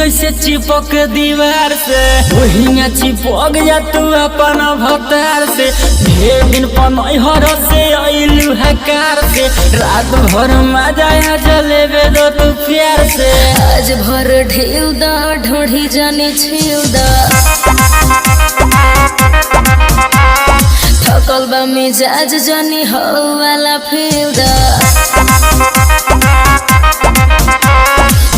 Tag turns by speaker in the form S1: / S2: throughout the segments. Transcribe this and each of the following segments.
S1: जैसे चिपक दीवार से वही चिपक जा तू अपन भतार से। ढेर दिन पनहर से अइलू हकार से रात भर मजा जलेबे दो तू प्यार से।
S2: आज भर ढेउ दा ढोढ़ी जाने छेउ दा थकल बा मिजाज जानी हो वाला फेउ दा।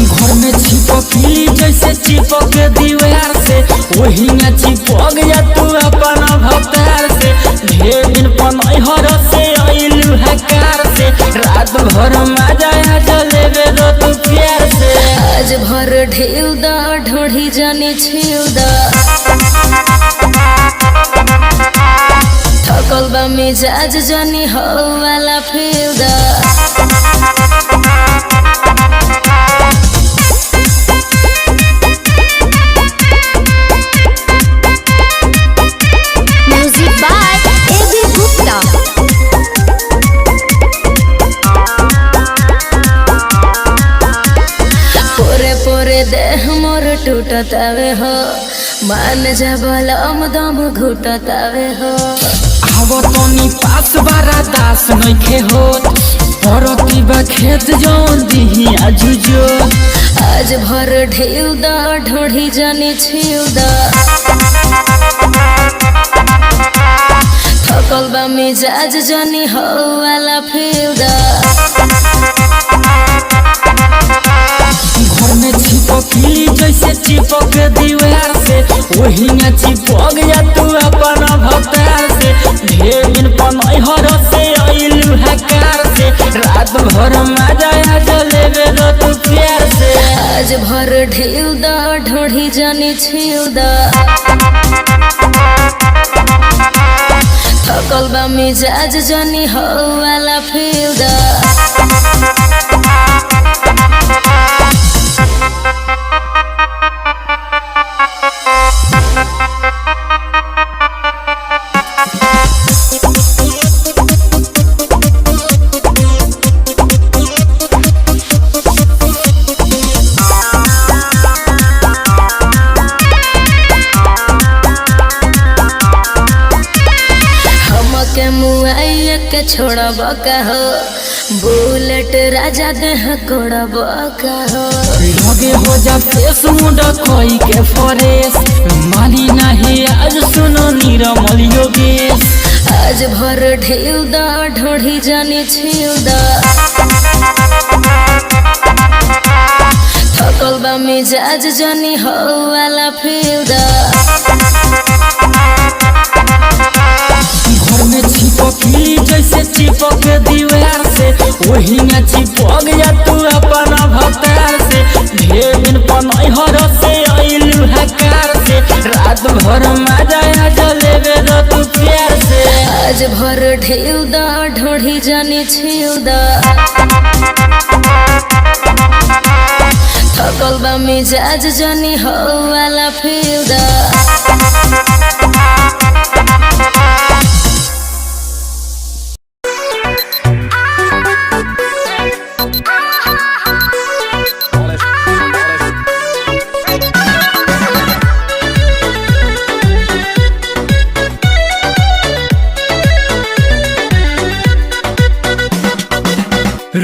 S1: घर में चिपकली जैसे चिपक दीवार से वही चिपक जा तू अपन भतार से। ढेर दिन पनहर से अइलू हकार से रात भर मजा जलेबे दो तू प्यार से।
S2: आज भर ढेउ दा ढोढ़ी जाने छेउ दा थकल बा मिजाज जानी हो वाला फेउ दा। देह मोर टूटतावे हो मान जबलम दम घुटतावे हो।
S1: आवो तनी पास बारा दास नइखे होत परती बा खेत जौन दिही आजुजो।
S2: आज भर ढेउ दा ढोढ़ी जाने छेउ दा थकल बा मिजाज जानी हो वाला फेउ दा।
S1: घर में चिपकली जैसे चिपक दीवार से वही चिपक जा तू अपन भतार से। ढेर दिन पनहर से अइलू हकार से रात भर मजा जलेबे दो तू प्यार से।
S2: आज भर ढेउ दा ढोढ़ी जाने छेउ दा थकल बा मिजाज जानी हो वाला फेउ दा। के छोड़ब का हो बुलेट राजा देह कोड़ब का हो।
S1: लगे हो जा फेस मुंडा कोई के फरेस माली नहीं आज सुनो निरमल योगेश।
S2: आज भर ढेउ दा ढोढ़ी जाने छेउ दा थकल बा मिजाज जानी हो वाला फेउ दा।
S1: घर में चिपकली जैसे चिपक दीवार से वही चिपक जा तू अपन भतार से। ढेर दिन पनहर से अइलू हकार से रात भर मजा जलेबे दो तू प्यार से।
S2: आज भर ढेउ दा ढोढ़ी जाने छेउ दा थकल बा मिजाज जानी हो वाला फेउ दा।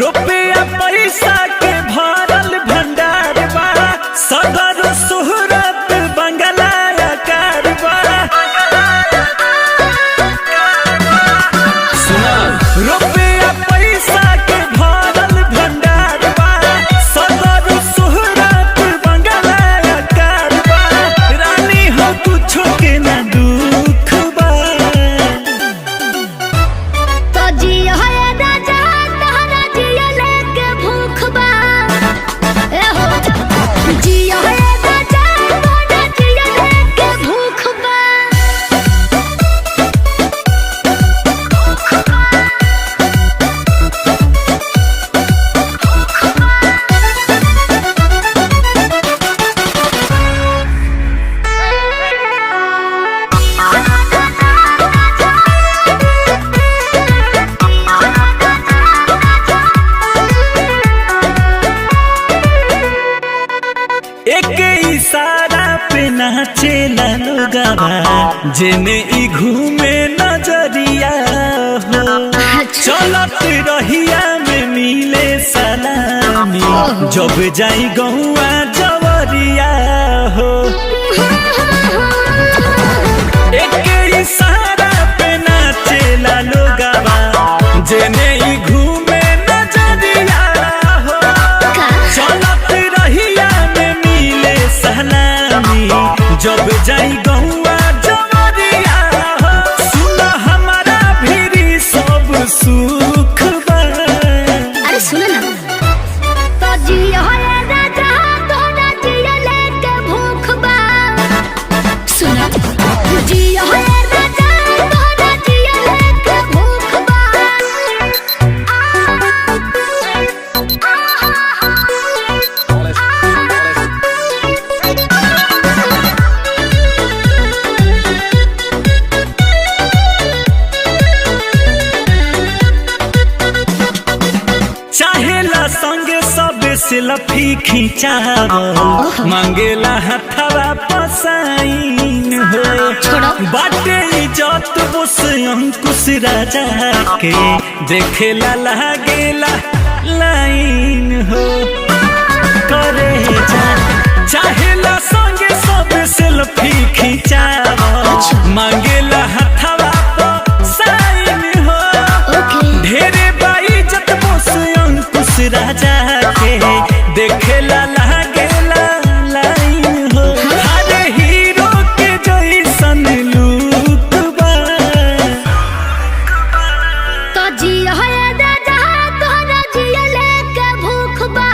S3: रुपया पैसा के भरल भंडार बा सदर सुहरत बंगला आकार बा। रुपया पैसा के भरल भंडार बा सदर सुहरत बंगला आकार बा। रानी हो कुछो के ना दुख बा
S4: तो जिया है राजा तहरा जिया ले
S3: जेने ई घूमे नजरिया हो चलत रहिया में मिले सलामी जब जाई गहुआ जवरिया हो एक इशारा पे नाचेला लोगवा जेने ई घूमे नजरिया हो चलत रहिया में मिले सलामी जब जाई गहुआ जवरिया हो सुना हमारा भी सब सुख बा।
S2: अरे सुनो ना तो जियो है राजा तोरा जियो लेके भूख बा सुनो जियो है राजा तोरा जियो लेके भूख बा
S3: चाहेला संगे सब सेल्फी खिंचावल मांगेला हथवा पसाइन हो बाटे इज्जत बोस अंकुश राजा के देखेला लागेला लाइन हो करे जा चाहेला संगे सब सेल्फी खिंचावल मांगेला हथवा पसाइन हो ढेरे बाइज्जत बोस अंकुश राजा के देखेला लागेला लाइन हो हर हीरो के जैसन लुक बा।
S2: तो जियो है राजा तोरा जियो लेके भूख बा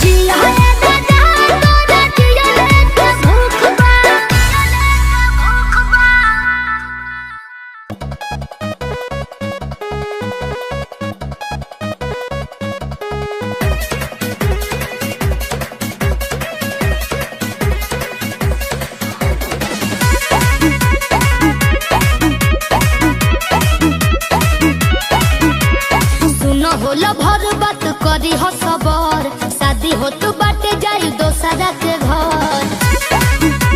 S2: जियो है राजा तोरा जियो लेके भूख बा सुनो होला भर बात करी हो सबर शादी हो तो बाटे जाई दोसरा के घर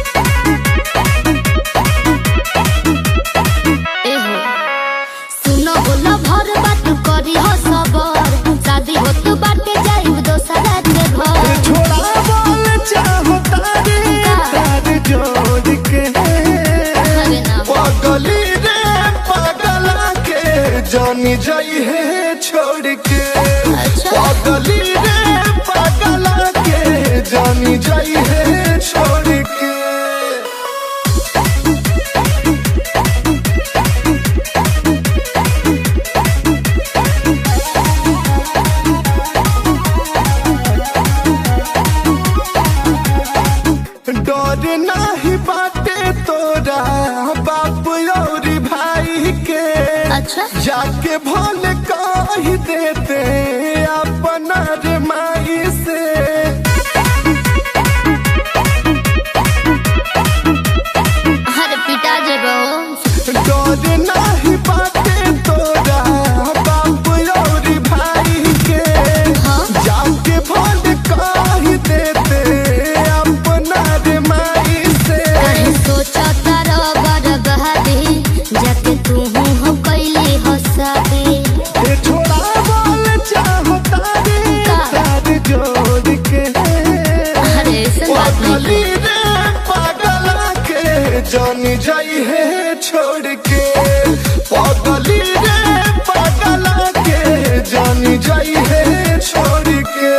S2: एहो सुनो होला भर बात करी हो सबर शादी हो तो बाटे जाई दोसरा के घर
S3: छोड़ा बोल चाहो तारे तार जोड़ के
S2: अरे ना
S3: पगली रे पगला के जानी जाई है छोड़ के पगली रे पगला के जानी जाई है छोड़ के डर नाही बाटे तोरा बाप और भाई के
S2: अच्छा
S3: जाके भोल कह देते अपना रे माई से
S2: अरे पिटा जेबो
S3: डर नाही बाटे तोरा बाप और भाई के जाके भोल कह देते अपना रे माई से
S2: कहीं सोचा तारा बड़ बहादी जाके तू हो कैली हो शादी
S3: ये छोड़ा बोल चाहो तारे तार जोड़ के
S2: अरे ऐसा बात
S3: पगली
S2: नहीं
S3: रे पगला के जानी जाई है छोड़ के पगली रे पगला के जानी जाई है छोड़ के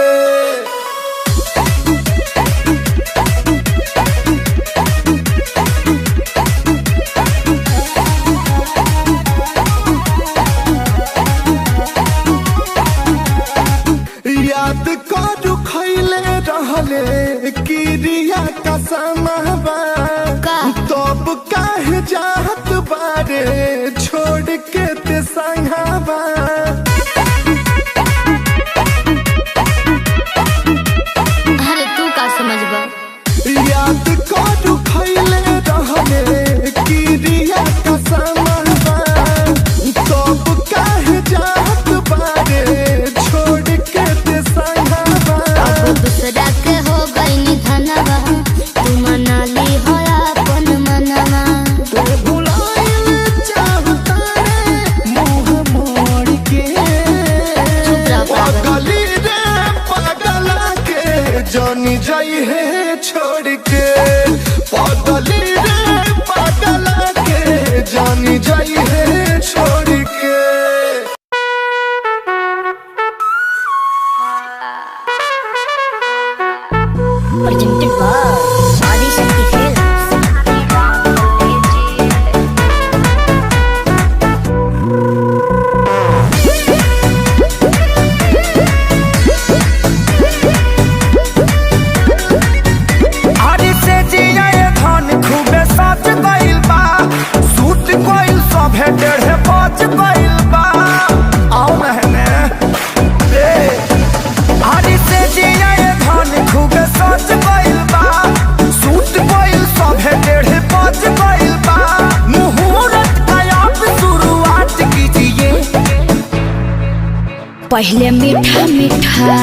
S3: याद करू खैले रहले किरिया का समावा
S2: का
S3: तब काहे जात बारे छोड़ के ते संघावा
S2: अरे तू का समझबा
S3: याद करू खैले रहले किरिया का समावा तब काहे जात बारे छोड़ के ते संघावा
S2: दूसरा के हो गई धनवा तू मनाली हो पहले मीठा मीठा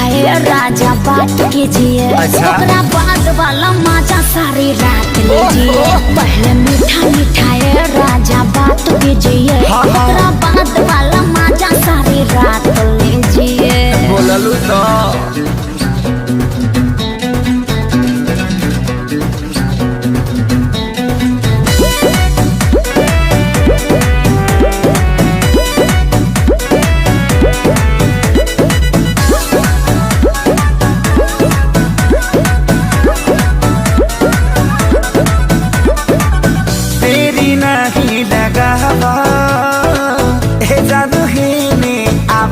S2: ये राजा बात कीजिए, ओकरा बाद वाला मजा सारी रात लीजिए। पहले मीठा ये राजा बात कीजिए, ओकरा बाद वाला मजा सारी रात लीजिए।
S1: बोललू तो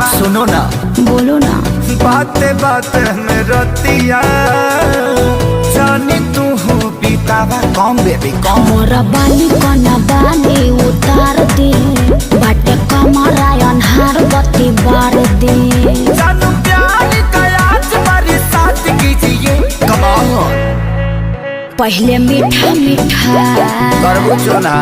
S1: सुनो ना,
S2: बोलो ना।
S3: बाते बाते में रतिया जानी तू हो बीतावा कौन बेबी कौन
S2: मोरा बाली कोना बाली उतार दे, बाटे कमरा अनहार बत्ती बार दे।
S3: जानू प्यार का आज हमारे साथ कीजिए कमाल।
S2: पहले मीठा
S3: करबो चुना,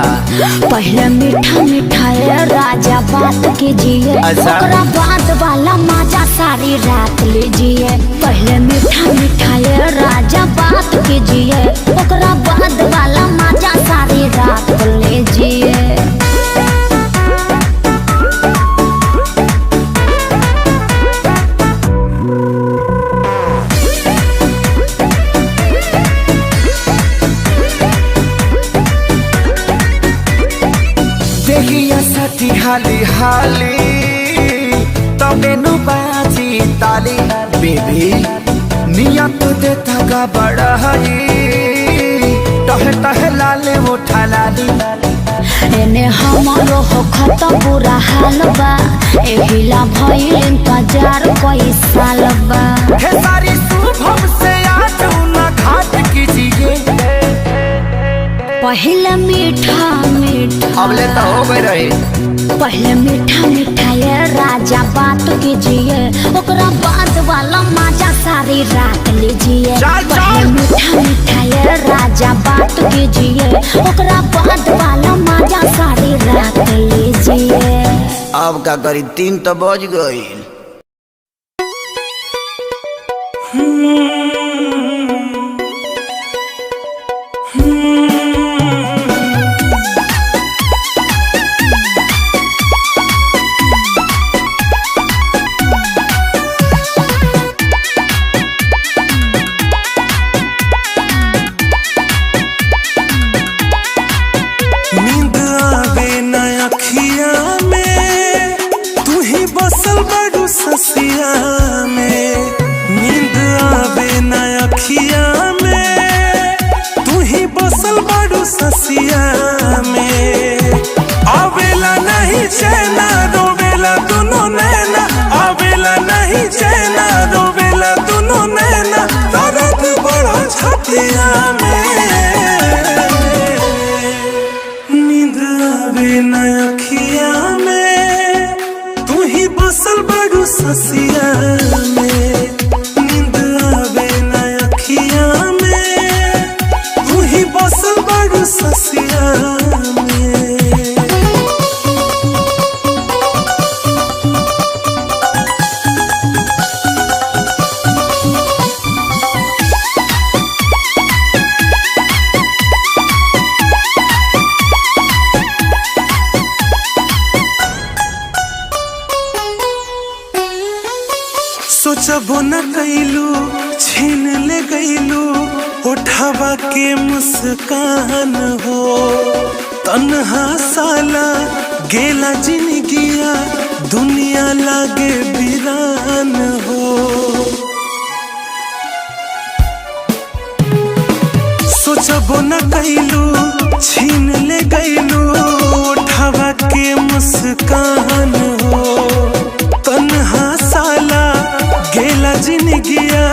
S2: पहले मीठा ये राजा बात कीजिए, ओकरा बाद वाला मजा सारी रात लीजिए। पहले मीठा ये राजा बात कीजिए, ओकरा बाद वाला मजा सारी रात लीजिए।
S3: सती हाली हाली तबे नु बाजी ताली बेबी नियत देता का बड़ा हई टह लाले उठा लाली।
S2: एने हमारो हो खत बुरा हाल बा, एहिला भइल इंतजार कई साल बा।
S3: हे सारी शुभम से आज ना घाट कीजिए।
S2: पहले मीठा
S3: अबले तो हो गए रहे।
S2: पहले मीठा ये राजा बात कीजिए, ओकरा बाद वाला मजा सारी रात लीजिए। पहले मीठा ये राजा बात कीजिए, ओकरा बाद वाला मजा सारी रात लीजिए।
S3: अब का करी 3 तो बज गई।
S4: ससिया में नींद आवे ना अखिया में, तू ही बसल बड़ू ससिया में। आवेला नहीं चैना रोवेला दोनों नैना, आवेला नहीं चैना रोवेला दोनों नैना, दर्द बड़ा छतिया में। नींद आवे ना अखिया में, तू ही बसल बड़ू ससिया में। नींद आवे ना अखिया में, तू ही बसल बड़ू ससिया में। सोचबो न कैलू छीन ले गईलू उठावा के मुस्कान हो। तन्हा साला गेला जिंदगिया दुनिया लागे वीरान हो। सोचबो न कैलू छीन ले गईलू उठावा के मुस्कान हो। तन्हा साला गेला जिंदगिया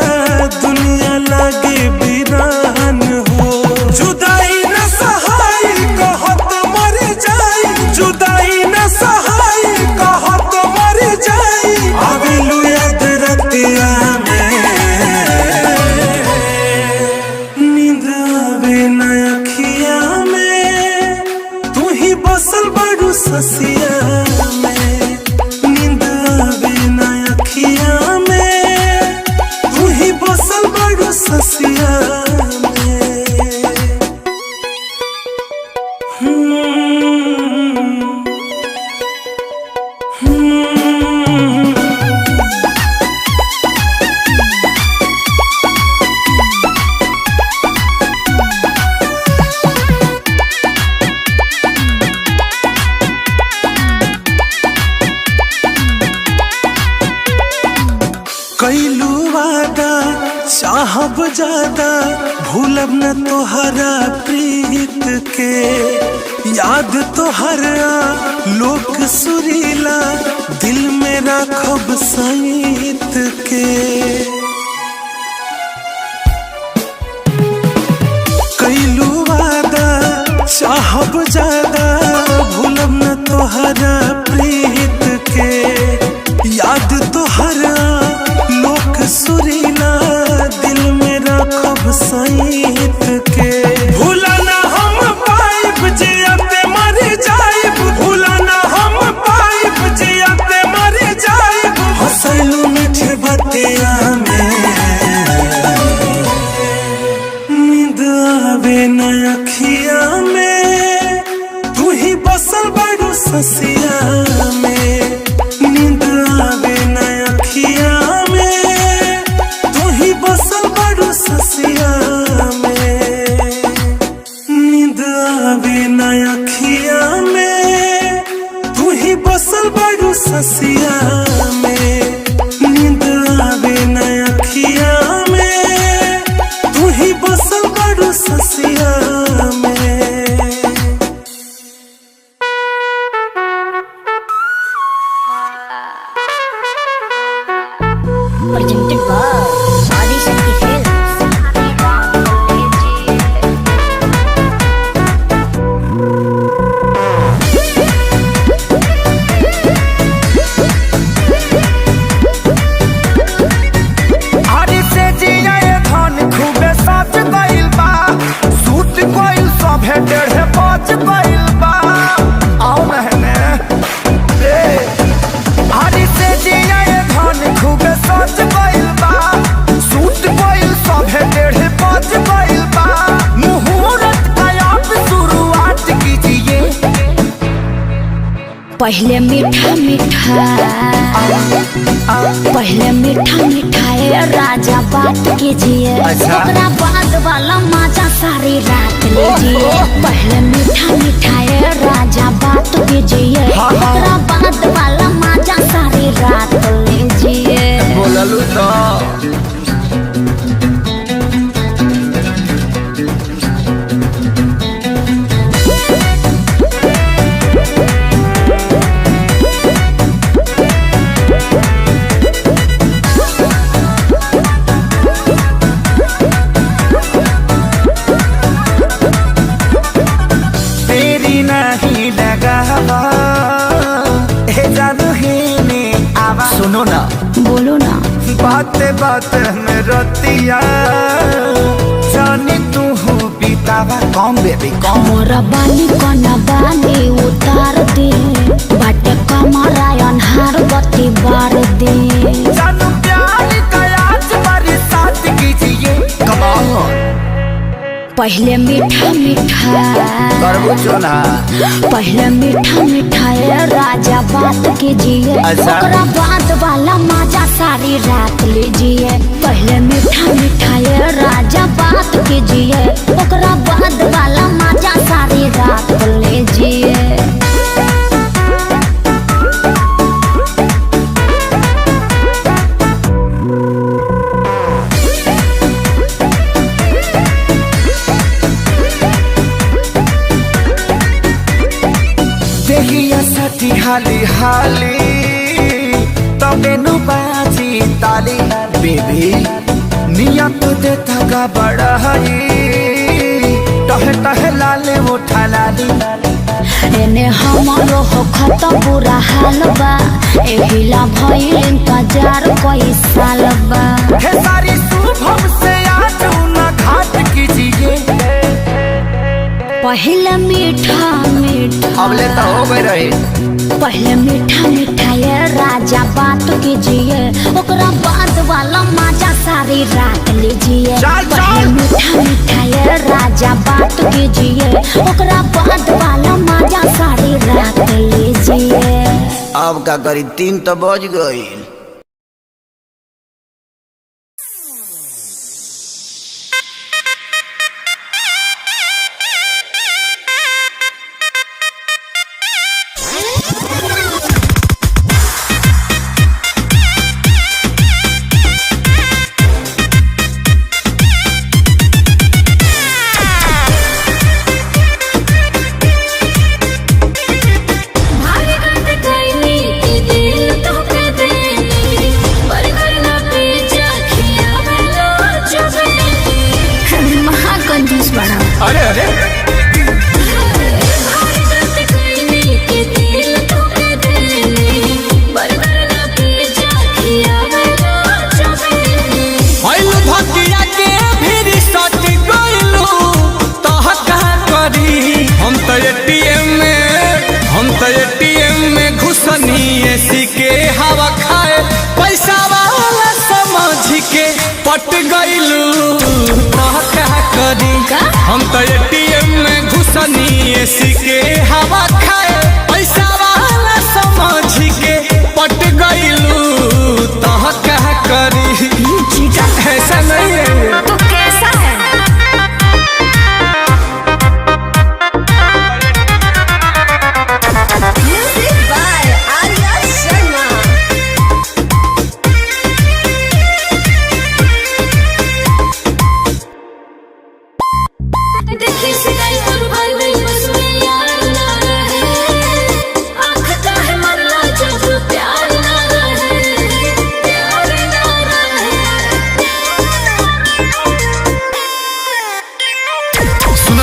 S4: दुनिया लागे वीरान हो। जुदाई न सहाय कहत मर जाई, जुदाई न सहाय कहत मर जाई। आवेलू याद रतिया में, नींद आवे न अखिया में, तू ही बसल बड़ू बड़ू ससिया में, नींद आवे ना अखिया में, तू ही बसल बड़ू ससिया में। कैलू वादा चाहब ज्यादा, भूलब न तोहरा प्रीत के, याद तोहरा लोक सुरीला, दिल में राखब सईत के। कैलू वादा चाहब ज्यादा, भूलब न तोहरा प्रीत के, याद तोहरा लोक सुरीला, दिल में राखब सईत के। भूला ना हम पाइब जियते मर जाइब, भूला ना हम पाइब जियते मर जाइब, हंसलू मीठे बतिया में, नींद आवे न अखिया में, तू ही बसल बड़ू ससिया में, नींद आवे न अखिया में, तू ही बसल बड़ू ससिया में, नींद आवे न अखिया में, तू ही बसल बड़ू ससिया में, नींद आवे न अखिया में, तू ही बसल बड़ू ससिया में।
S2: presented by Adi Shakti Films.
S5: आरी से जिया ये धन खूबे साथ गइल बा, सूट गइल सभे 1.5 बज गइल बा। आओ महने रे, आरी से जिया ये धन खूबे साथ गइल बा, सूट गइल सभे 1.5 बज गइल बा। मुहूर्त का आप शुरुआत कीजिए।
S2: पहले मीठा मीठा, पहले मीठा मीठा ये राजा बात कीजिए, ओकरा बाद वाला मजा सारी रात लीजिए। पहले मीठा मीठा ये राजा बात कीजिए, ओकरा बाद वाला मजा सारी रात लीजिए।
S5: बोललू तो तेरी नहीं लगावा, हे जानू ही ने आवा। सुनो ना,
S2: बोलो ना।
S5: बाते बाते में रतिया, जानी तू हो बीतावा। कौन बेबी कौन?
S2: मोरा बाली कोना बाली उतार दे, बाटे कमरा अनहार बत्ती बार दे।
S5: जानू प्यार का आज हमारे साथ कीजिए। कमाल
S2: पहले मीठा मीठा,
S5: ना
S2: पहले मीठा मीठा ये राजा बात कीजिए,
S5: अच्छा।
S2: ओकरा बाद वाला मजा सारी रात लीजिए। पहले मीठा मीठा ये राजा बात कीजिए, ओकरा बाद वाला मजा सारी रात लीजिए।
S5: देखिया सटी हाली हाली, तबे नु बाजी ताली। बेबी नियत दे थका बड़ा है, टहे टहे लाले उठा लाली।
S2: एने हमारो हो खत बुरा हाल बा, एहिला भइल इंतजार कई साल बा।
S5: हे सारी शुभम से आज न घाट कीजिए।
S2: पहले मीठा मीठा
S5: अब ले तो हो गई रही।
S2: पहले मीठा मीठा ये राजा बात कीजिए, ओकरा बाद वाला मजा सारी रात लीजिए। पहले मीठा मीठा ये राजा बात कीजिए, ओकरा बाद वाला मजा सारी रात लीजिए।
S5: अब का करी 3 तो बज गई। अरे अरे एटीएम में घुसनी एसी के हवा खाए, पैसा वाला समझ के पट गइलू क्या करी। हम तो एटीएम में घुसनी एसी के हवा खाए, पैसा वाला समझ के पट गइलू तो क्या करी। ऐसा नहीं है
S2: तो कैसा है?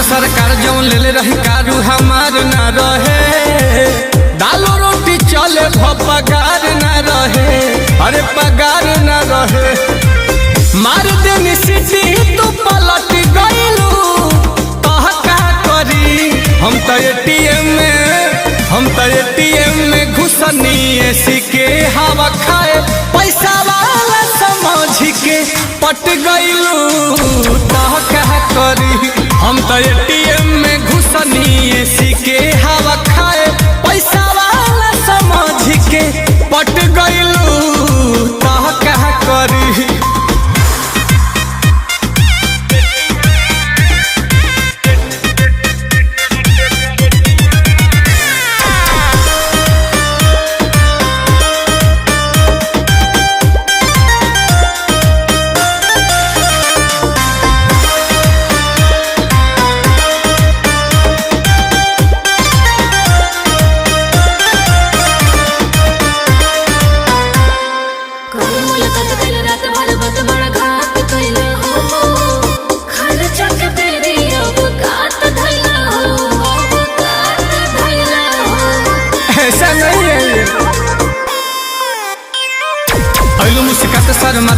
S1: सरकार जौन ले रही कारू हमार ना रहे, दालो रोटी चले पगार ना रहे। अरे पगार ना रहे, मार देनी सीटी तू पलट गइलू तो का करी। हम तो एटीएम में घुसनी एसी के हवा खाए, पैसा वाला समझ के पट गइलू तो का करी। हम तो एटीएम में घुसनी एसी के हवा खाए, पैसा वाला समझ के पट गइलू तो क्या करी।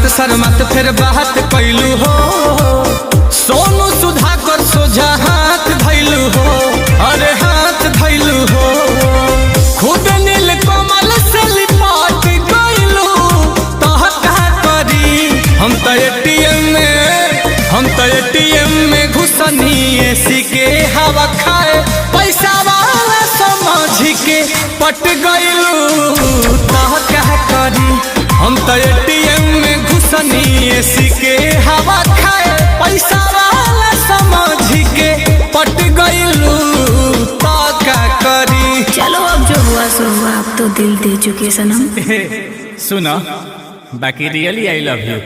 S1: शर्मत फिर बात कैलू हो, सोनू सुधाकर सोझा हाथ धैलू हो। अरे हाथ धैलू हो, खुद नील कमल से लिपट गइलू तो का करी। हम तो एटीएम में घुसनी एसी के हवा खाए, पैसा वाला समझ के पट गइलू तो क्या करी। हम तो एटीएम में घुसनी एसी के हवा खाए, पैसा वाला समझ के पट गइलू तो क्या करी।
S2: चलो अब जो हुआ सो हुआ, अब तो दिल दे चुके सनम।
S1: सुनो बाकी रियली आई लव यू।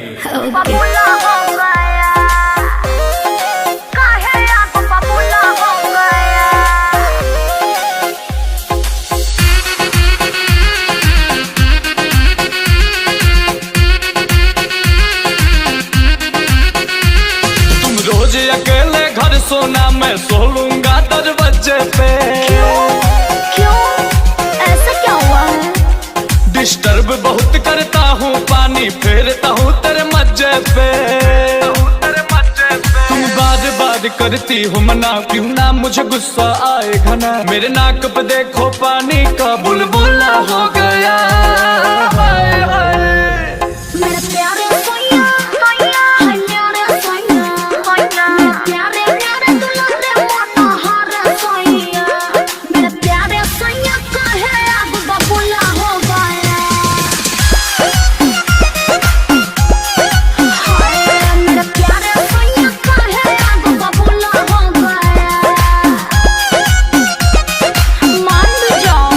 S3: अकेले घर सोना मैं सो लूंगा दरवाजे पे।
S2: क्यों ऐसा क्या हुआ है?
S3: डिस्टर्ब बहुत करता हूँ, पानी फेरता हूँ तेरे मज्जे पे। तुम बार बार
S6: करती हो मना, क्यों ना मुझे गुस्सा आए घना। मेरे नाक पे देखो पानी का बुलबुला हो गया। हाय हाय
S2: मेरे प्यारे सोया सोया मेरे सोया सोया प्यारे प्यारे दुलारे मनोहर सोया मेरे प्यारे सोया कहे अब बबुला हो गया। हाय मेरे प्यारे सोया कहे अब बबुला हो गया। मान जाओ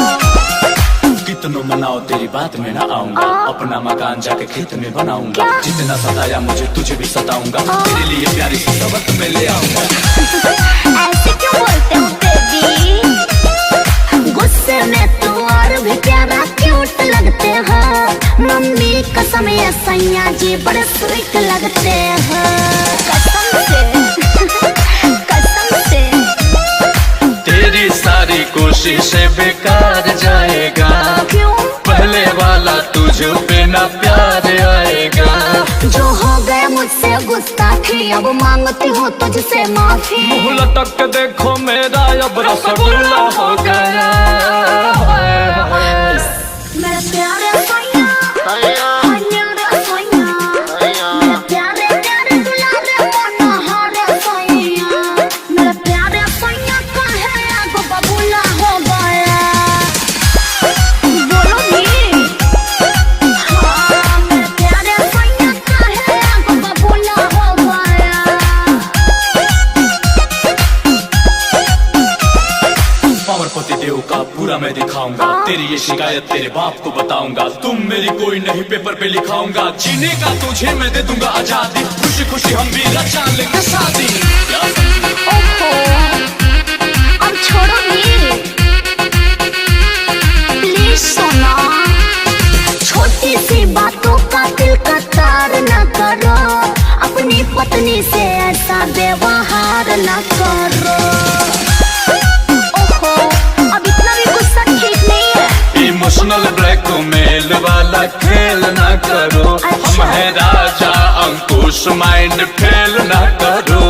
S6: कितनों मनाओ तेरी बात में ना आऊंगा, अपना मकान जाके खेत में बनाऊंगा। जितना सताया मुझे तुझे भी सताऊंगा, तेरे लिए प्यारी सी सबक में ले आऊंगा।
S2: ऐसे क्यों बोलते हो बेबी, गुस्से में तू और भी प्यारा क्यूट लगते हो। मम्मी कसम ये सैया जी बड़े स्वीट लगते हो। कसम से कसम से
S6: तेरी सारी कोशिशें बेकार जाएगा,
S2: क्यों
S6: पहले वाला तुझे पे ना प्यार आएगा।
S2: जो हो गया मुझसे गुस्ताखी अब मांगती हूँ तुझसे माफी।
S6: मुँह लटक के देखो मेरा अब रसगुल्ला हो गया। हाय हाय
S2: मेरे प्यारे सोया मेरे सोया मेरे प्यारे प्यारे दुलारे मनोहर सोया मेरे प्यारे सोया कहे अब बबुला हो गया। बोलो भी हाँ मेरे प्यारे सोया कहे अब बबुला हो गया।
S6: पावर पति देव का पूरा मैं दिखाऊंगा, तेरी ये शिकायत तेरे बाप को बताऊंगा। तुम मेरी कोई नहीं पेपर पे लिखाऊंगा, जीने का तुझे मैं दे दूंगा आजादी। खुशी खुशी हम भी रचा लेंगे शादी।
S2: ओहो अब छोड़ो भी प्लीज सोना, छोटी सी बातों का दिल का तार न करो। अपनी पत्नी से ऐसा व्यवहार न करो। ओहो अब इतना भी गुस्सा ठीक नहीं है।
S6: इमोशनल ब्लैकमेल वाला खेल ना करो, हम
S2: अच्छा।
S6: है राजा अंकुश माइंड फेल ना करो।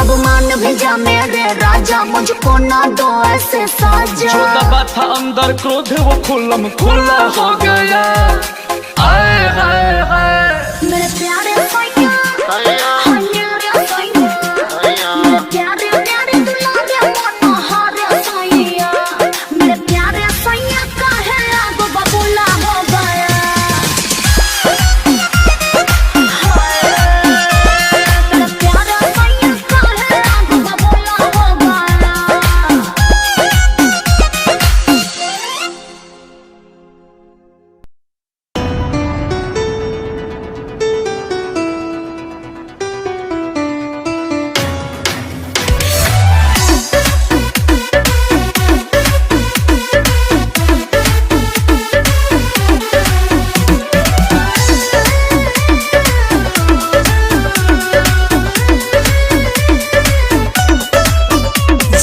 S2: अब मान भी जा मेरे राजा मुझको ना दो ऐसे साजा।
S6: जो दबा था अंदर क्रोध वो खुल्लम खुल्ला हो गया। आए हाय हाय
S2: मेरे प्यारे सोया मेरे सोया मेरे प्यारे प्यारे दुलारे मनोहर सोया मेरे प्यारे सोया कहे अब बबुला हो गया। हाय मेरे प्यारे सोया कहे अब बबुला हो गया।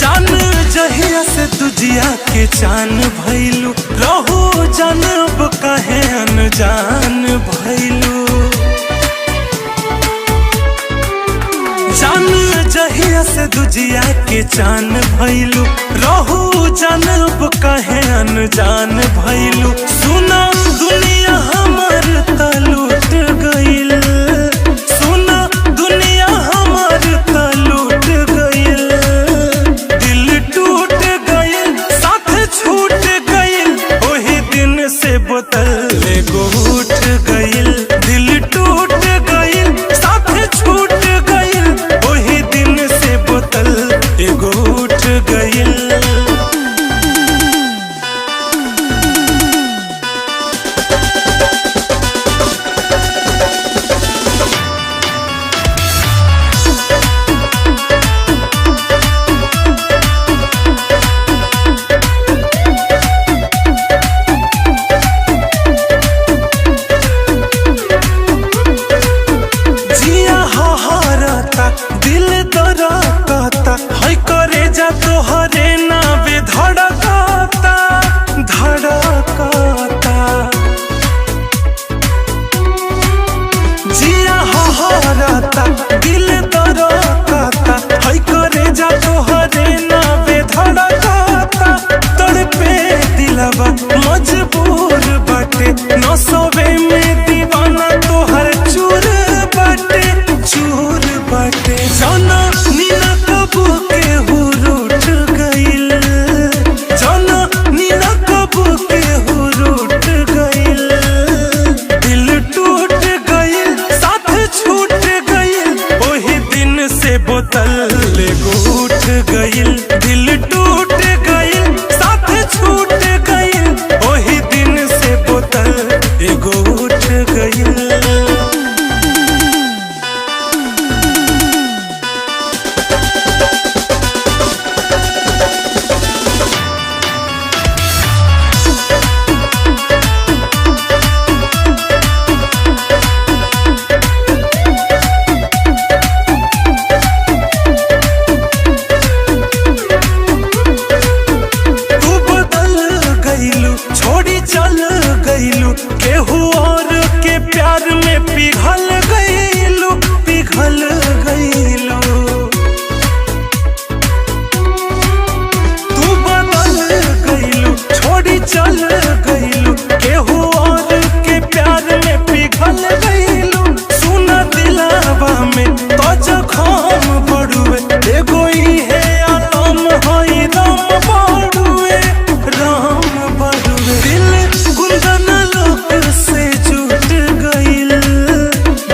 S4: जान जहिया से दुजिया के चान भइलू, रहू जान अब काहे अनजान भइलू। जान जहिया से दुजिया के चान भइलू, रहू जान अब काहे अनजान भइलू। सुना दुनिया हमर त लूट गइल, सुना दुनिया हमर त लूट गइल। दिल टूट गइल साथ छूट गइल, ओही दिन से बोतल एगो उठ गइल। दिल टूट गइल साथ छूट गइल, ओही दिन से बोतल एगो उठ गइल। गइल दिल टूट गइल साथ छूट गइल ओही दिन से बोतल एगो उठ गइल छोड़ी चल गइलू केहू और के प्यार में पिघल गइलू तू बदल गइलू छोड़ी चल गइलू केहू और के प्यार में पिघल गइलू सुना दिलावा में तो जखम बड़ुए एगो इहे आलम हई दम बड़ुए राम बड़ुए दिल गुंदन लोग से जुट गइल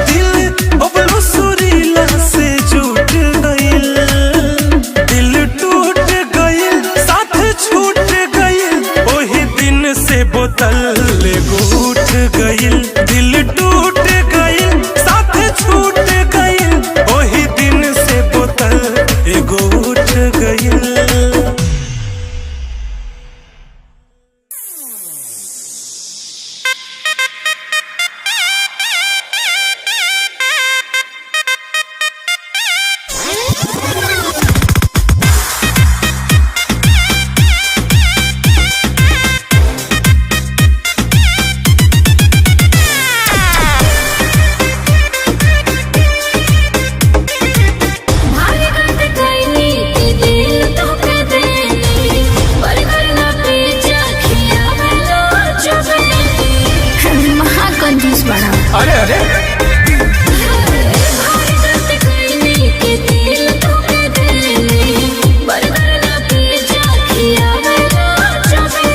S4: दिल बबलू सुरीला से जुट गइल दिल टूट गइल साथ छूट गइल ओही दिन से बोतल एगो उठ गइल दिल टूट गइल साथ छूट गइल ओही दिन से बोतल एगो उठ गइल
S2: भारी करते कैनी के दिल तोके देनी बर्गर ना पिज्जा खियावेलो चुबे महाकंजूस बड़ा
S5: अरे अरे
S2: भारी करते कैनी के दिल तोके देनी बर्गर ना पिज्जा खियावेलो चुबे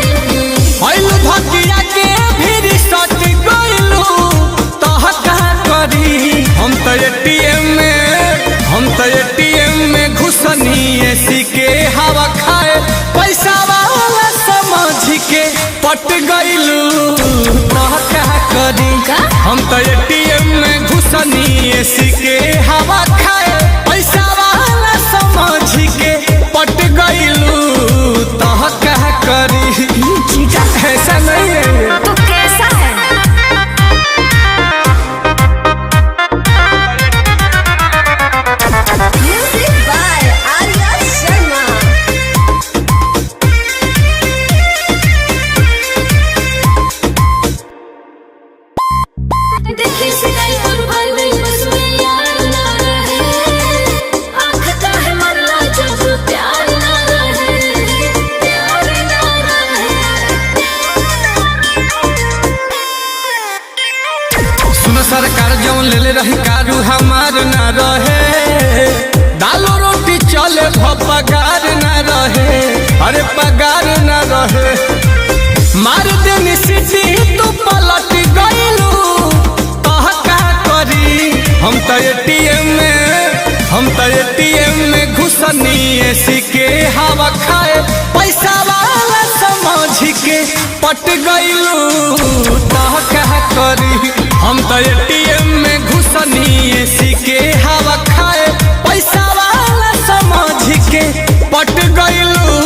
S5: आइलू धकिया के फिर सट गइलू तह का करी हम तो एटीएम में घुसनी एसी के हवा खाए पैसा वाला समझ के पट गइलू तह का करी हम तो एटीएम में घुसनी एसी के हवा खाए पैसा वाला समझ के पट गइलू तह का करी ऐसा नहीं है
S2: तो कैसा है म्यूजिक बाय आर्या शर्मा देखी सिलाई पर भर गई बस में यार ना रहे आँख का है मरला जब प्यार ना रहे प्यार ना रहे
S5: सुनो सरकार जौन ले रही कारू हमार ना रहे दालो रोटी चले पगार ना रहे अरे पगार ना रहे मार देनी सिटी तू पलट गइलू तह का करी हम तो एटीएम में घुसनी एसी के हवा खाए पैसा वाला समझ के पट गइलू तह का करी हम तो एटीएम में घुसनी एसी के हवा खाए पैसा वाला समझ के पट गइलू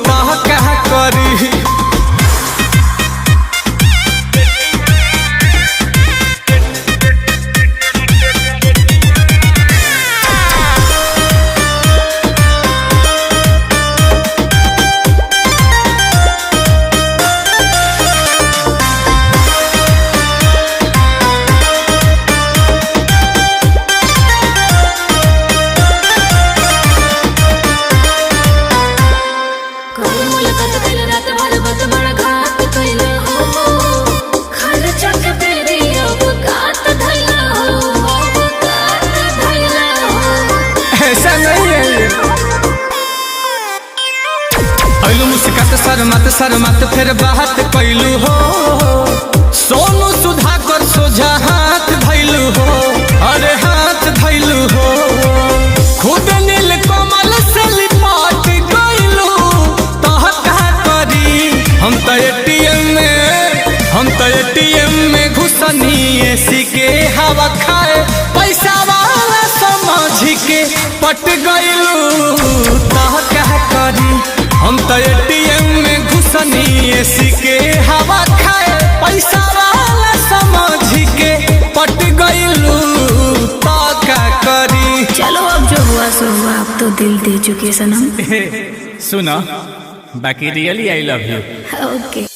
S5: तह का करी शर्मत फिर बात कैलू हो सोनू सुधाकर सोझा हाथ धैलू हो अरे हाथ धैलू हो खुद नील कमल से लिपा
S4: पट गइलू तो क्या करी हम तो एटीएम में घुसनी एसी के हवा खाए पैसा वाला समझ के पट गइलू तो क्या करी।
S2: चलो अब जो हुआ सो हुआ, अब तो दिल दे चुके सनम।
S1: सुना बाकी really I love you.
S2: Okay.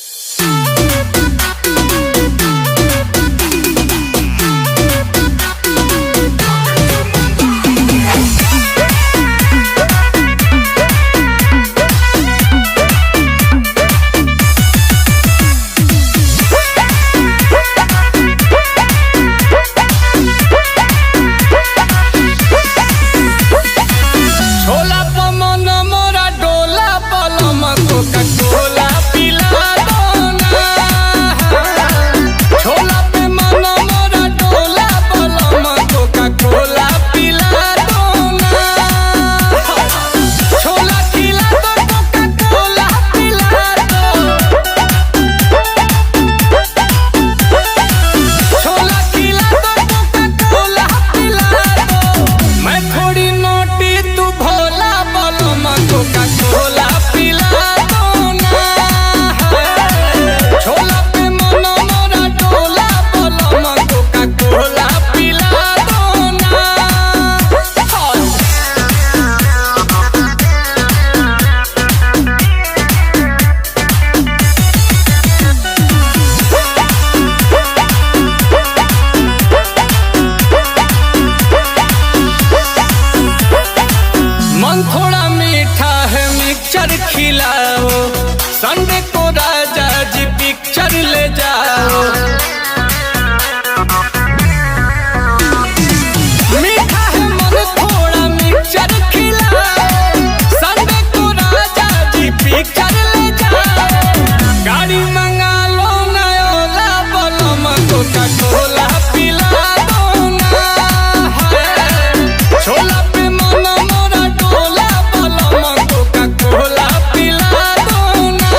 S4: Sunday को राजा जी पिक्चर ले जाओ। मीठा है मन थोड़ा मिक्सचर खिलाओ। संडे को राजा जी पिक्चर ले जाओ। गाड़ी मंगा लो नयोला बोलो मको का कोला पिला दो ना। छोला पे मन मोरा डोला बोलो मको का कोला पिला दो ना।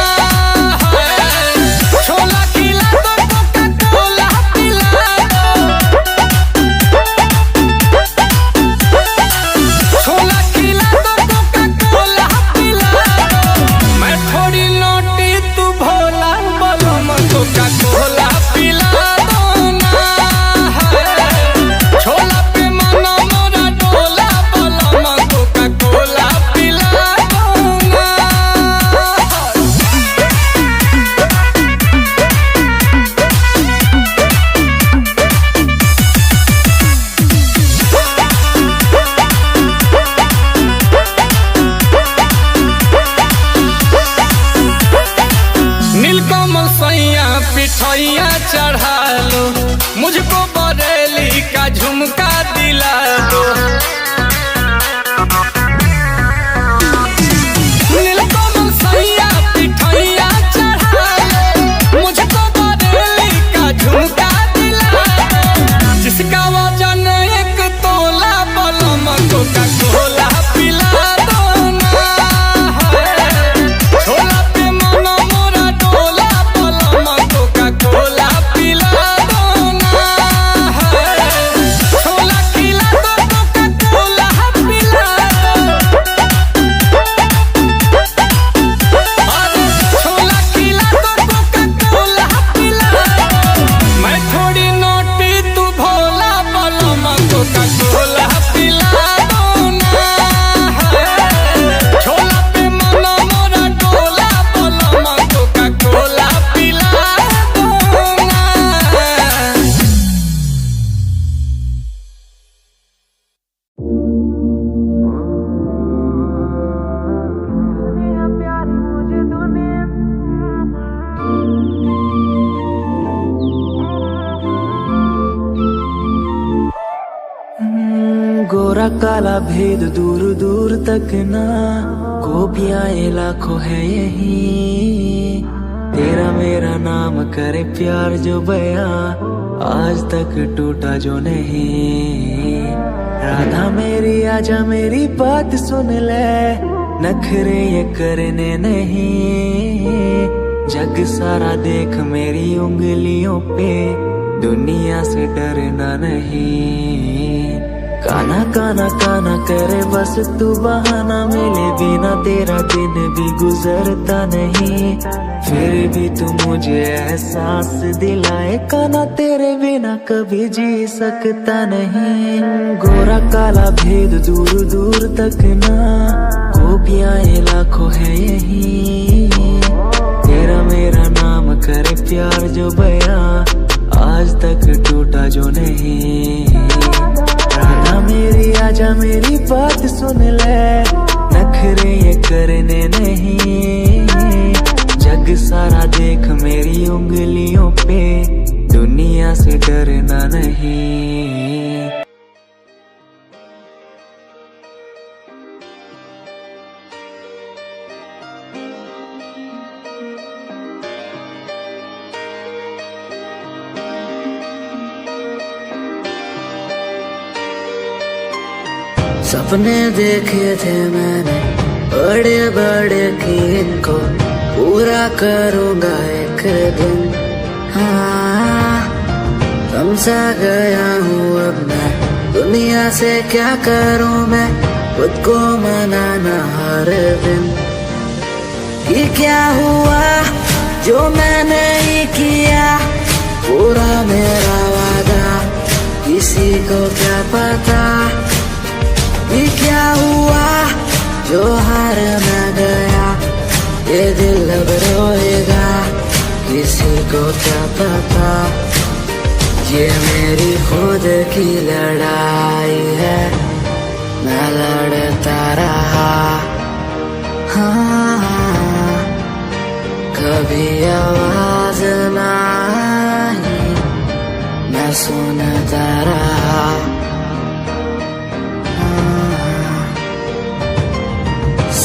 S4: छोला खिला दो कोका कोला पिला दो। छोला खिला दो कोका कोला पिला दो। मैं थोड़ी नोटी तू भोला बोलो मको का कोला पिला दो ना। छोला पे मन मोरा डोला बोलो मको का कोला पिला दो ना। नीलकमल सैया पिठैया चढ़ा लो। मुझको बरेली का झुमका दिला दो। नीलकमल सैया पिठैया चढ़ा लो। मुझको बरेली का झुमका दिला दो। जिसका वजन 1 तोला बोलो मको का कोला पिला दो ना। छोला पे मन मोरा डोला बोलो मको का कोला पिला दो ना। छोला खिला दो कोका कोला पिला दो। अरे छोला खिला दो कोका कोला पिला दो। मैं थोड़ी नोटी तू भोला बोलो मको का कोला पिला दो ना। छोला पे मन मोरा डोला बोलो मको का कोला पिला दो ना।
S7: गोरा काला भेद दूर दूर तक ना, गोपियां ये लाखों है यही। तेरा मेरा नाम करे प्यार जो बया, आज तक टूटा जो नहीं। राधा मेरी आजा मेरी बात सुन ले, नखरे ये करने नहीं। जग सारा देख मेरी उंगलियों पे, दुनिया से डरना नहीं। काना काना काना करे बस तू बहाना, मिले बिना तेरा दिन भी गुजरता नहीं, फिर भी तू मुझे एहसास दिलाए, काना तेरे बिना कभी जी सकता नहीं। गोरा काला भेद दूर दूर तक ना, गोपियां ये लाखों है यही, तेरा मेरा नाम करे प्यार जो बयां, आज तक टूटा जो नहीं। राधा मेरी आजा मेरी बात सुन ले, नखरे ये करने नहीं, जग सारा देख मेरी उंगलियों पे, दुनिया से डरना नहीं।
S1: सपने देखे थे मैंने बड़े बड़े कि इनको पूरा करूँगा एक दिन। हाँ, समझा गया हूँ अब मैं, दुनिया से क्या करूँ मैं, खुद को मनाना हर दिन। ये क्या हुआ जो मैंने ही किया, पूरा मेरा वादा किसी को क्या पता। ये क्या हुआ जो हार न गया, ये दिल अब रोएगा किसी को क्या पता। ये मेरी खुद की लड़ाई है, मैं लड़ता रहा। हाँ, कभी आवाज ना आई, मैं सुनता रहा।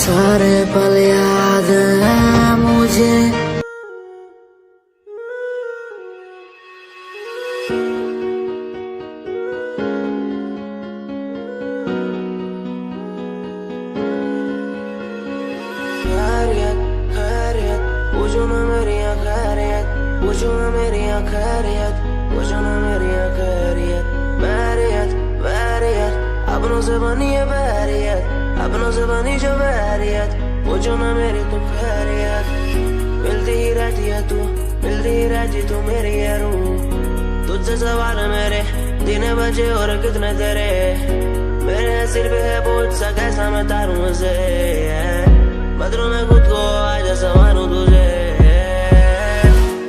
S1: सारे पल याद है मुझे,
S7: खैरियत खैरियत पूछो ना मेरी खैरियत, पूछो ना मेरी खैरियत, पूछो ना मेरी खैरियत। बैरियत बैरियत अपनों से बनी है बैरियत, अपनों से बनी जो बैरियत, पूछो ना मेरी तू खैरियत। मिलती ही रहती है तू, मिलती ही रहती तू मेरी है रूह, तुझसे सवाल मेरे दिन बजे और कितने तेरे, मेरे सिर पे है बोझ सा कैसा मैं तारूं उसे, बदलूं मैं खुद को आज संवारूं तुझे।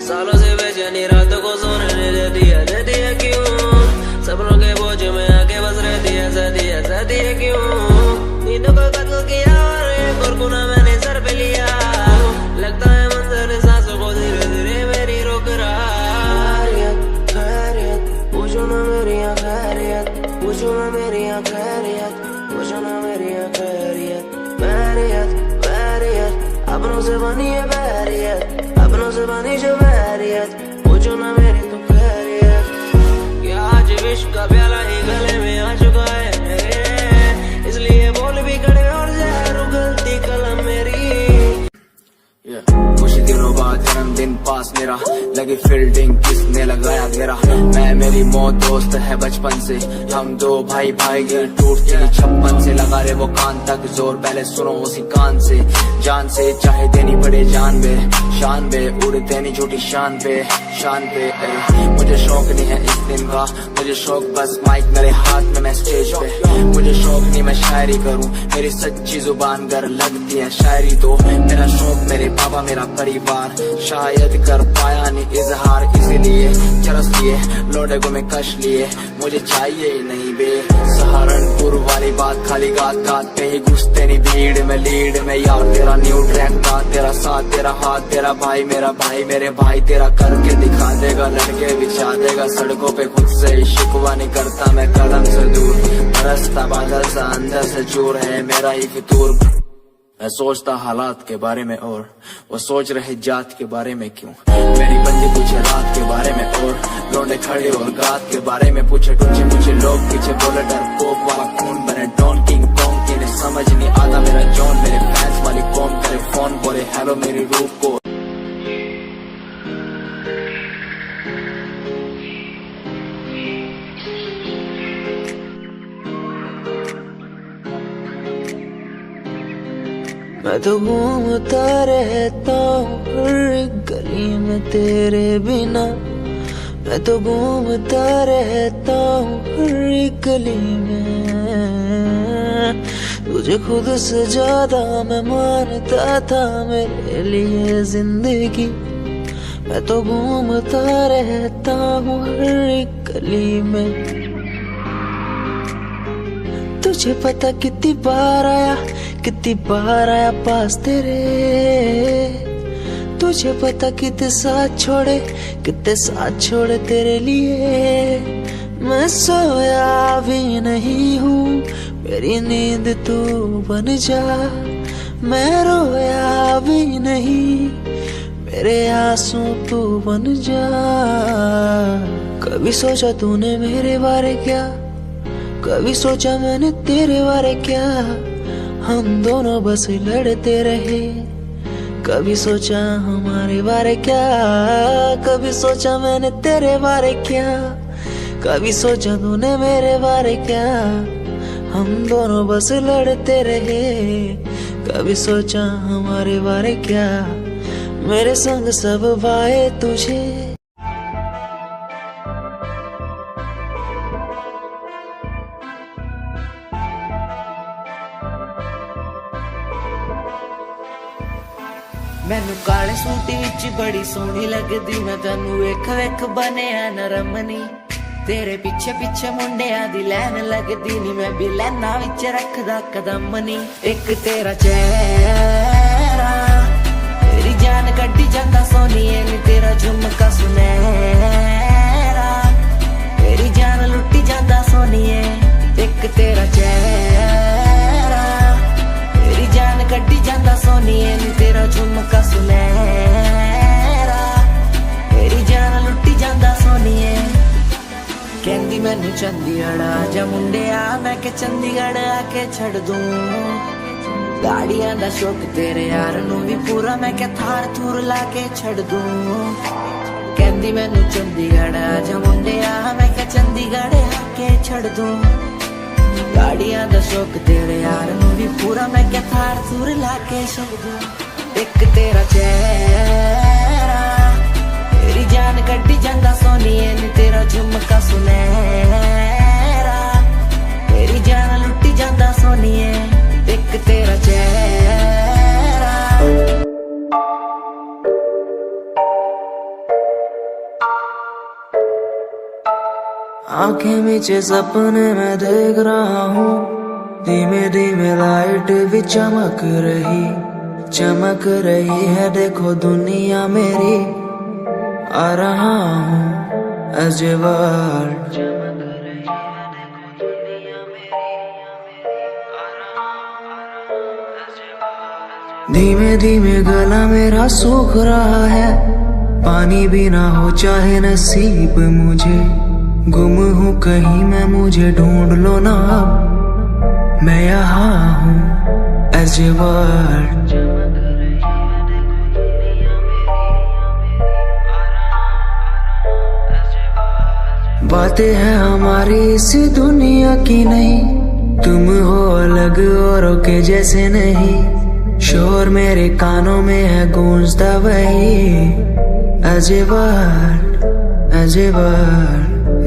S7: सालों से बेचैनी रातों को सोने नहीं देती है क्यों, सपनों के बोझ में आके बस रहती है क्यों। नींदों को कत्ल किया और एक और गुनाह मैंने सर पे लिया, लगता है मंजर सांसों को धीरे धीरे मेरी रोक रहा। खैरियत खैरियत पूछो ना मेरी खैरियत, पूछो ना मेरी खैरियत, पूछो ना मेरी खैरियत। बैरियत बैरियत अपनों से बनी है बैरियत, अपनों से बनी जो बैरियत, पूछो ना मेरी तो खैरियत। क्या आज विश्व का प्याला ही गले में आ चुका है मेरे, इसलिए बोल भी कड़े और जहर उगलती कलम मेरी।
S8: कुछ दिनों बाद जन्मदिन पास मेरा, लगी फील्डिंग किसने लगाया घेरा, मैं मेरी मौत दोस्त है बचपन से, हम दो भाई भाई गिर टूटती 56 से, लगा रे वो कान तक जोर, पहले सुनो उसी कान से, जान से चाहे देनी पड़े जान बे, शान बे उड़ते नहीं झूठी शान पे मुझे शौक नहीं है इस दिन का, मुझे शौक बस माइक मेरे हाथ में मैं स्टेज पे, मुझे शौक नहीं मैं शायरी करूं, मेरी सच्ची जुबान गर लगती है शायरी तो, मेरा शौक मेरे बाबा मेरा परिवार, शायद कर पाया नहीं इजहार, इसीलिए चरस लिए लोडे को मैं कश लिए, मुझे चाहिए ही नहीं बे सहारनपुर वाली बात, खाली गात पे ही घुसते नहीं भीड़ में लीड में यार, तेरा न्यू ट्रैक था, तेरा साथ तेरा हाथ, तेरा भाई मेरा भाई मेरे भाई, तेरा करके दिखा देगा, लड़के बिछा देगा सड़कों पे, खुद से ही शिकवा नहीं करता मैं कदम से दूर, बरसता बादल सा अंदर से चूर है मेरा ही फितूर। मैं सोचता हालात के बारे में और वो सोच रहे जात के बारे में क्यों, मेरी बंदी पूछे रात के बारे में और लौंडे खड़े और गात के बारे में पूछे, मुझे लोग पीछे बोले डर पोप वाला खून बने डॉन किंग कॉन्ग, इन्हें समझ नहीं आता मेरा जॉन, मेरे फैंस वाली कौन करे फोन बोले हेलो मेरी रूप को।
S7: मैं तो घूमता रहता हूँ हर एक गली में तेरे बिना। मैं तो घूमता रहता हूँ हर एक गली में। तुझे खुद से ज्यादा मैं मानता था मेरे लिए जिंदगी। मैं तो घूमता रहता हूँ हर एक गली में। तुझे पता कितनी बार आया पास तेरे। तुझे पता कितने साथ छोड़े तेरे लिए। मैं सोया भी नहीं हूँ, मेरी नींद तू बन जा। मैं रोया भी नहीं, मेरे आंसू तू बन जा। कभी सोचा तूने मेरे बारे क्या, कभी सोचा मैंने तेरे बारे क्या। हम दोनों बस लड़ते रहे, कभी सोचा हमारे बारे क्या। कभी सोचा मैंने तेरे बारे क्या, कभी सोचा तूने मेरे बारे क्या। हम दोनों बस लड़ते रहे, कभी सोचा हमारे बारे क्या। मेरे संग सब भाए तुझे।
S9: मैनू काले सूट विच बड़ी सोहनी लगदी। मैं तैनू वेख वेख बनिया नरमनी। तेरे पीछे पीछे मुंडिया दी लैन लगदी नी। मैं भी लैना विच रखदा कदम नी। एक तेरा चेहरा तेरी जान कड्डी जांदा सोनिए नी। तेरा झुमका सुनहरा तेरी जान लुट्टी जांदा सोनिए। एक तेरा चेहरा तेरी जान कड्डी जांदा सोनिए नी। तेरा झुमका सुनहरा तेरी जान लुट्टी जांदा सोनिए। कहंदी मैनू चंडीगढ़ आजा मुंडिया, मैं के चंडीगढ़ आके छड़ दूं। गाड़ियां दा शौक तेरे यार नू भी पूरा, मैं के थार थूर लाके छड़ दूं। कहंदी मैनू चंडीगढ़ आजा मुंडिया, मैं के चंडीगढ़ आके छड़ दूं। गाड़ियां दा शौक तेरे यार नू भी पूरा, मैं के थार थूर लाके छड़ दूं। एक तेरा चेहरा तेरी जान कड्डी जांदा सोनिए नी। तेरा झुमका सुनहरा तेरी जान लुट्टी जांदा सोनिए। एक तेरा चेहरा।
S7: आंखें नीचे सपने में देख रहा हूँ। धीमे धीमे लाइट भी चमक रही है। देखो दुनिया मेरी, आ रहा हूँ as a world। धीमे धीमे गला मेरा सूख रहा है। पानी भी ना हो चाहे नसीब मुझे। गुम हूँ कहीं मैं, मुझे ढूंढ लो ना अब। मैं यहाँ हूँ as a world। बातें हैं हमारी इस दुनिया की नहीं। तुम हो अलग औरों के जैसे नहीं। शोर मेरे कानों में है गूंजता वही अजब।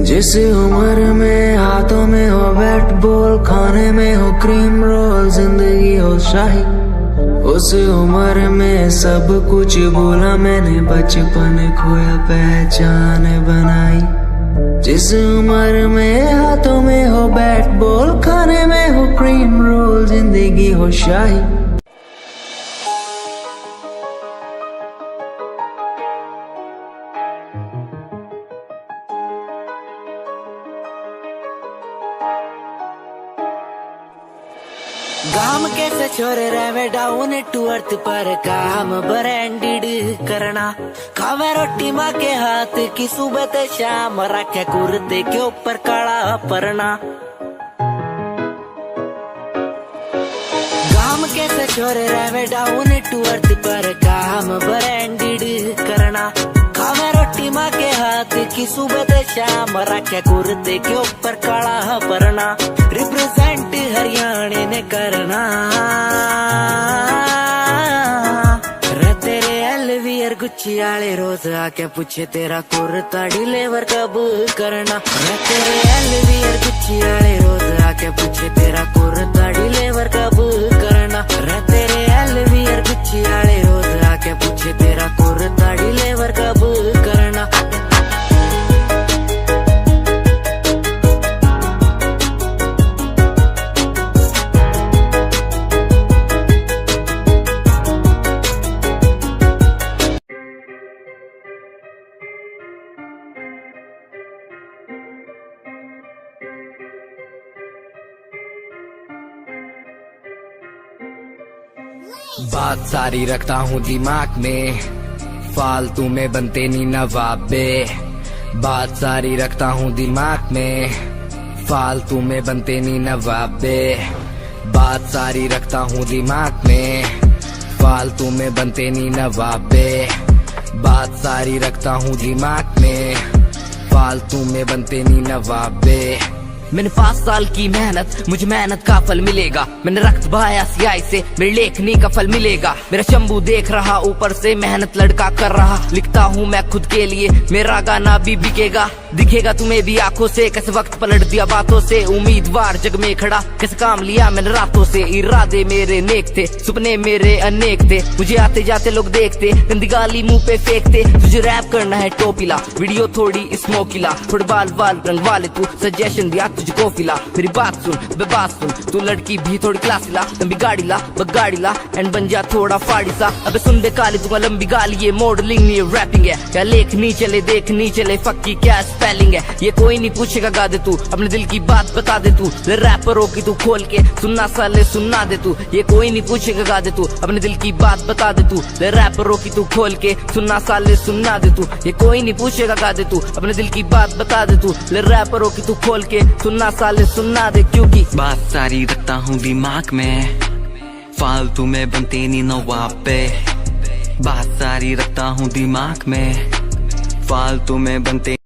S7: जिस उम्र में हाथों में हो बैट बॉल, खाने में हो क्रीम रोल, जिंदगी हो शाही, उस उम्र में सब कुछ भूला मैंने। बचपन खोया पहचान बनाई। जिस उम्र में हाथों में हो बैट बॉल, खाने में हो क्रीम रोल, जिंदगी हो शाही।
S9: गाम कैसे छोरे रहे डाउन टू अर्थ पर काम ब्रांडेड करना। खावे रोटी माँ के हाथ की सुबह ते शाम, रखे कुर्ते के ऊपर काला परना। गाम कैसे छोरे रहे डाउन टू अर्थ पर काम ब्रांडेड करना। खावे रोटी माँ के हाथ की सुबह ते शाम, रखे कुर्ते के ऊपर काला परना। रिप्रेजेंट हरियाणा ने करना। गुच्छी आले रोज आके पूछे तेरा कुर्ता डिलीवर कब करना। मैं तेरे एलवीआर गुच्छी आले रोज आके पूछे तेरा कुर्ता डिलीवर कब करना। मैं तेरे एलवीआर गुच्छी आले रोज आके पूछे तेरा कुर्ता डिलीवर कब करना।
S8: बात सारी रखता हूँ दिमाग में, फालतू में बनते नी नवाबे। बात सारी रखता हूँ दिमाग में, फालतू में बनते नी नवाबे। बात सारी रखता हूँ दिमाग में, फालतू में बनते नी नवाबे। बात सारी रखता हूँ दिमाग में, फालतू में बनते नी नवाबे।
S10: मैंने 5 साल की मेहनत, मुझे मेहनत का फल मिलेगा। मैंने रक्त बहाया सियाही से, मेरी लेखनी का फल मिलेगा। मेरा शंभू देख रहा ऊपर से, मेहनत लड़का कर रहा। लिखता हूँ मैं खुद के लिए, मेरा गाना भी बिकेगा। दिखेगा तुम्हें भी आंखों से, कैसे वक्त पलट दिया बातों से। उम्मीदवार जग में खड़ा, कैसे काम लिया मैंने रातों से। इरादे मेरे नेक थे, सपने मेरे अनेक थे। मुझे आते जाते लोग देखते, गंदी गाली मुंह पे फेंकते। तुझे रैप करना है टोपीला, वीडियो थोड़ी स्मोकीला। फुटबॉल वाल रंग वाले तू सजेशन दिया तुझको फिला। मेरी बात सुन बे बात सुन, तू लड़की भी थोड़ी क्लासी ला। लंबी गाड़ी ला बगाड़ी ला एंड बन जा थोड़ा फाड़ी सा। अबे सुन दे काली दूंगा लंबी गाली, ये मॉडलिंग नहीं रैपिंग है। क्या लेखनी चले देखनी चले, फक्की क्या स्पेलिंग है। ये कोई नहीं पूछेगा गा दे तू, अपने दिल की बात बता दे तू। रैपरों की तू खोल के सुनना साले सुनना दे तू। ये कोई नहीं पूछेगा गा दे तू, अपने दिल की बात बता दे तू। रैपरों की तू खोल के सुनना साले सुनना दे तू। ये कोई नहीं पूछेगा गा दे तू, अपने दिल की बात बता दे तू। रैपरों की तू खोल के सुनना साले सुनना दे, क्योंकि
S11: बात सारी रखता हूँ दिमाग में, फालतू में बनते नी नवाबे। बात सारी रखता हूँ दिमाग में, फालतू में बनते